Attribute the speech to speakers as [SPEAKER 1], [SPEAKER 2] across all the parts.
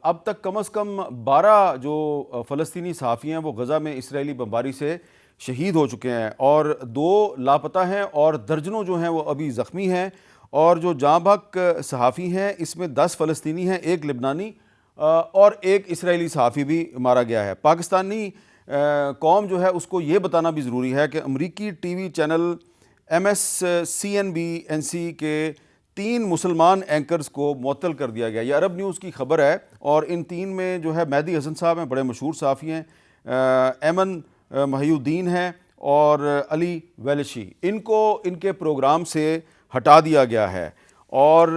[SPEAKER 1] अब तक कम से कम 12 जो फ़लस्तीनी सहाफ़ी हैं वो गज़ा में इसराइली बमबारी से शहीद हो चुके हैं और 2 लापता हैं और दर्जनों जो हैं वो अभी ज़ख्मी हैं। और जो जाँ बहक सहाफ़ी हैं इसमें 10 फ़लस्तीनी हैं, 1 लिबनानी और 1 इसराइली सहाफ़ी भी मारा गया है। पाकिस्तानी कौम जो है उसको ये बताना भी ज़रूरी है कि अमरीकी टीवी चैनल MSCNBC के 3 मुसलमान एंकर्स को मुअत्तल कर दिया गया। ये अरब न्यूज़ की खबर है और इन 3 में जो है मेहदी हसन साहब हैं, बड़े मशहूर सहाफ़ी हैं, ऐमन महिउद्दीन हैं और अली वेलशी। इनको इनके प्रोग्राम से हटा दिया गया है। और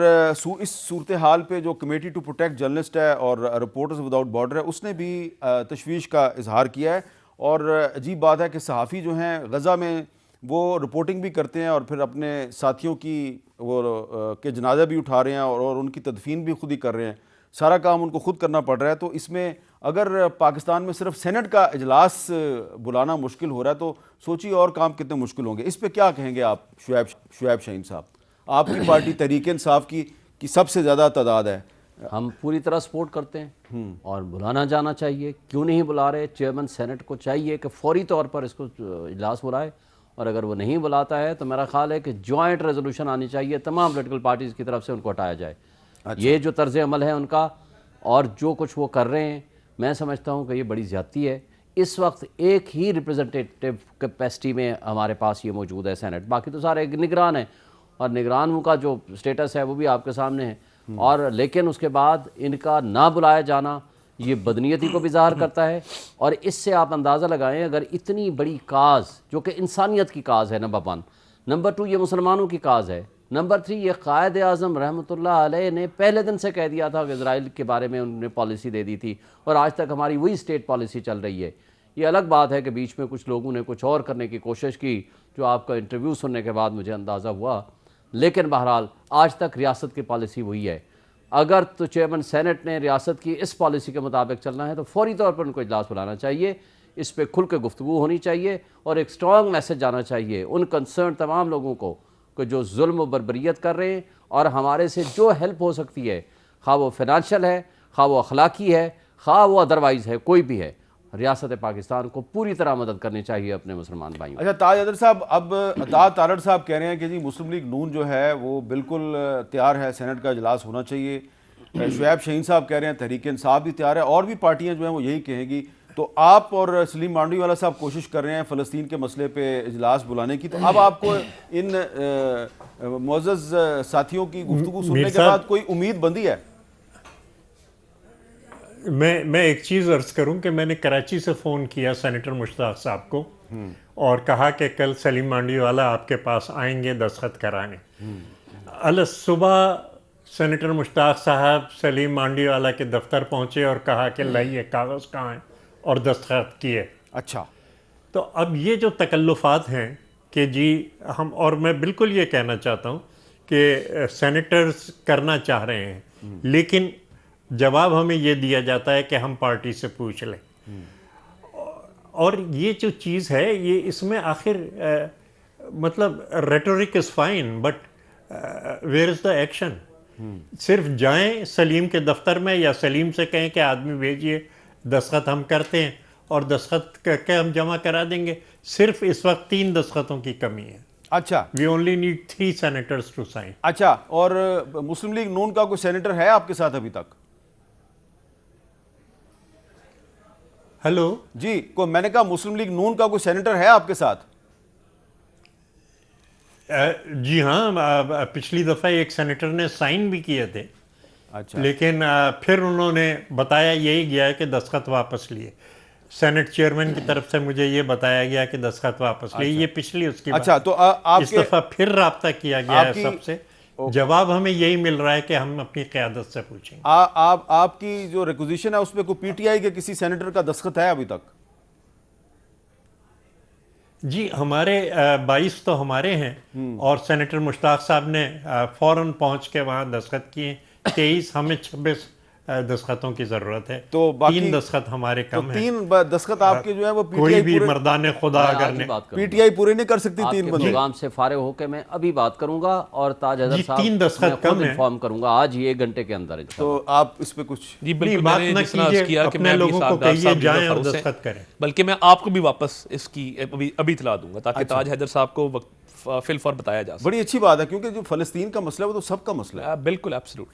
[SPEAKER 1] इस सूरत हाल पे जो कमेटी टू प्रोटेक्ट जर्नलिस्ट है और रिपोर्टर्स विदाउट बॉर्डर है उसने भी तशवीश का इजहार किया है। और अजीब बात है कि सहाफ़ी जो हैं गज़ा में वो रिपोर्टिंग भी करते हैं और फिर अपने साथियों की वो के जनाजा भी उठा रहे हैं और उनकी तदफीन भी खुद ही कर रहे हैं। सारा काम उनको खुद करना पड़ रहा है। तो इसमें अगर पाकिस्तान में सिर्फ सेनेट का इजलास बुलाना मुश्किल हो रहा है तो सोचिए और काम कितने मुश्किल होंगे। इस पर क्या कहेंगे आप शुएब शाहीन साहब? आपकी पार्टी तहरीक इंसाफ की सबसे ज़्यादा तादाद है।
[SPEAKER 2] हम पूरी तरह सपोर्ट करते हैं और बुलाना जाना चाहिए। क्यों नहीं बुला रहे? चेयरमैन सेनेट को चाहिए कि फौरी तौर पर इसको इजलास बुलाए और अगर वो नहीं बुलाता है तो मेरा ख्याल है कि जॉइंट रेजोल्यूशन आनी चाहिए, तमाम पोलिटिकल पार्टीज़ की तरफ से उनको हटाया जाए। अच्छा। ये जो तर्ज अमल है उनका और जो कुछ वो कर रहे हैं, मैं समझता हूँ कि ये बड़ी ज़्यादती है। इस वक्त एक ही रिप्रेजेंटेटिव कैपेसिटी में हमारे पास ये मौजूद है सेनेट, बाकी तो सारे निगरान हैं और निगरानों का जो स्टेटस है वो भी आपके सामने है। और लेकिन उसके बाद इनका ना बुलाया जाना ये बदनीयती को भी ज़ाहिर करता है। और इससे आप अंदाज़ा लगाएं, अगर इतनी बड़ी काज जो कि इंसानियत की काज है, नंबर 1, नंबर 2 ये मुसलमानों की काज है, नंबर 3 ये कायद आज़म रहमतुल्लाह अलैह ने पहले दिन से कह दिया था कि इजराइल के बारे में उन्होंने पॉलिसी दे दी थी और आज तक हमारी वही स्टेट पॉलिसी चल रही है। ये अलग बात है कि बीच में कुछ लोगों ने कुछ और करने की कोशिश की, जो आपका इंटरव्यू सुनने के बाद मुझे अंदाज़ा हुआ, लेकिन बहरहाल आज तक रियासत की पॉलिसी वही है। अगर तो चेयरमैन सेनेट ने रियासत की इस पॉलिसी के मुताबिक चलना है तो फौरी तौर पर उनको इजलास बुलाना चाहिए, इस पर खुल के गुफ्तगू होनी चाहिए और एक स्ट्रॉन्ग मैसेज जाना चाहिए उन कंसर्न तमाम लोगों को कि जो जुल्म बर्बरियत कर रहे हैं और हमारे से जो हेल्प हो सकती है, खा वो फाइनेंशियल है, खा वो अखलाकी है, खा वो अदरवाइज़ है, कोई भी है, रियासत पाकिस्तान को पूरी तरह मदद करनी चाहिए अपने मुसलमान भाइयों।
[SPEAKER 1] अच्छा ताज अदर साहब, अब ताज तारड़ साहब कह रहे हैं कि जी मुस्लिम लीग नून जो है वो बिल्कुल तैयार है, सेनेट का इजलास होना चाहिए। शुएब शाहीन साहब कह रहे हैं तहरीक इंसाफ भी तैयार है और भी पार्टियां जो हैं वो यही कहेंगी। तो आप और सलीम मांडवीवाला साहब कोशिश कर रहे हैं फ़लस्तीन के मसले पे इजलास बुलाने की, तो अब आपको इन मुअज़्ज़ज़ साथियों की गुफ्तगू सुनने के बाद कोई उम्मीद बंदी है?
[SPEAKER 3] मैं एक चीज़ अर्ज़ करूं कि मैंने कराची से फ़ोन किया सेनेटर मुश्ताक साहब को और कहा कि कल सलीम मांडवीवाला आपके पास आएंगे दस्तखत कराने। अल सुबह सेनेटर मुश्ताक साहब सलीम मांडवीवाला के दफ्तर पहुंचे और कहा कि लाइए कागज़ कहाँ हैं, और दस्तखत किए।
[SPEAKER 1] अच्छा,
[SPEAKER 3] तो अब ये जो तकल्लुफ़ात हैं कि जी हम, और मैं बिल्कुल ये कहना चाहता हूँ कि सेनेटर्स करना चाह रहे हैं लेकिन जवाब हमें ये दिया जाता है कि हम पार्टी से पूछ लें। और ये जो चीज़ है ये इसमें आखिर मतलब rhetoric is fine but where is the action. सिर्फ जाएं सलीम के दफ्तर में या सलीम से कहें कि आदमी भेजिए, दस्तखत हम करते हैं और दस्तखत करके हम जमा करा देंगे। सिर्फ इस वक्त 3 दस्तखतों की कमी है।
[SPEAKER 1] अच्छा,
[SPEAKER 3] we only need 3 senators to sign.
[SPEAKER 1] अच्छा, और मुस्लिम लीग नून का कोई सेनेटर है आपके साथ अभी तक?
[SPEAKER 3] हेलो
[SPEAKER 1] जी, मैंने कहा मुस्लिम लीग नून का कोई सेनेटर है आपके साथ?
[SPEAKER 3] जी हाँ, पिछली दफ़ा एक सेनेटर ने साइन भी किए थे।
[SPEAKER 1] अच्छा,
[SPEAKER 3] लेकिन फिर उन्होंने बताया यही गया है कि दस्तखत वापस लिए। सेनेट चेयरमैन की तरफ से मुझे ये बताया गया कि दस्तखत वापस लिए। ये पिछली उसकी
[SPEAKER 1] अच्छा,
[SPEAKER 3] बात।
[SPEAKER 1] तो
[SPEAKER 3] इस दफ़ा फिर रब्ता किया गया है सबसे। जवाब हमें यही मिल रहा है कि हम अपनी क़यादत से पूछेंगे।
[SPEAKER 1] आपकी जो रिक्वेजिशन है उसमें कोई पीटीआई के किसी सेनेटर का दस्तखत है अभी तक?
[SPEAKER 3] जी, हमारे 22 तो हमारे हैं और सेनेटर मुश्ताक साहब ने फ़ौरन पहुंच के वहाँ दस्तखत किए। 23 हमें 26 दस्तखतों की ज़रूरत है।
[SPEAKER 1] तो बाकी
[SPEAKER 3] 3 दस्तखत हमारे
[SPEAKER 1] तो
[SPEAKER 3] कम हैं।
[SPEAKER 1] 3 दस्तखत आपके जो है वो
[SPEAKER 3] कोई भी मर्दाने खुदा
[SPEAKER 2] मैं आज
[SPEAKER 3] अगर
[SPEAKER 2] ही
[SPEAKER 3] ने
[SPEAKER 2] बात करूंगा।
[SPEAKER 1] पीटीआई पूरे नहीं कर सकती।
[SPEAKER 2] आपके
[SPEAKER 1] 3 बंदे
[SPEAKER 2] प्रोग्राम से फारिग होकर मैं अभी बात करूंगा और ताज हैदर
[SPEAKER 3] जी,
[SPEAKER 2] साहब
[SPEAKER 3] 3 दस्तखत
[SPEAKER 2] मैं खुद
[SPEAKER 3] कम है।
[SPEAKER 2] इन्फॉर्म करूंगा आज ही 1 घंटे के अंदर
[SPEAKER 1] तो आप इस पे कुछ
[SPEAKER 4] जी बिल्कुल,
[SPEAKER 3] बात
[SPEAKER 4] मैंने
[SPEAKER 3] ना
[SPEAKER 4] जिस तरह अर्ज
[SPEAKER 3] कीजिए,
[SPEAKER 4] किया कि
[SPEAKER 3] अपने
[SPEAKER 4] मैं अभी
[SPEAKER 3] लोगों को
[SPEAKER 4] साहबदार
[SPEAKER 3] कहिए
[SPEAKER 4] साहब
[SPEAKER 3] जाएं और
[SPEAKER 4] ज़रूर से-
[SPEAKER 3] दस्तखत करें।
[SPEAKER 4] बल्कि मैं आपको भी वापस इसकी अभी इतला दूंगा ताकि ताज हैदर साहब को फिल फॉर बताया जा सके।
[SPEAKER 1] बड़ी अच्छी बात है, क्योंकि जो फ़लस्तीन का मसला है वो तो सबका मसला है।
[SPEAKER 4] बिल्कुल एब्सोल्युटली।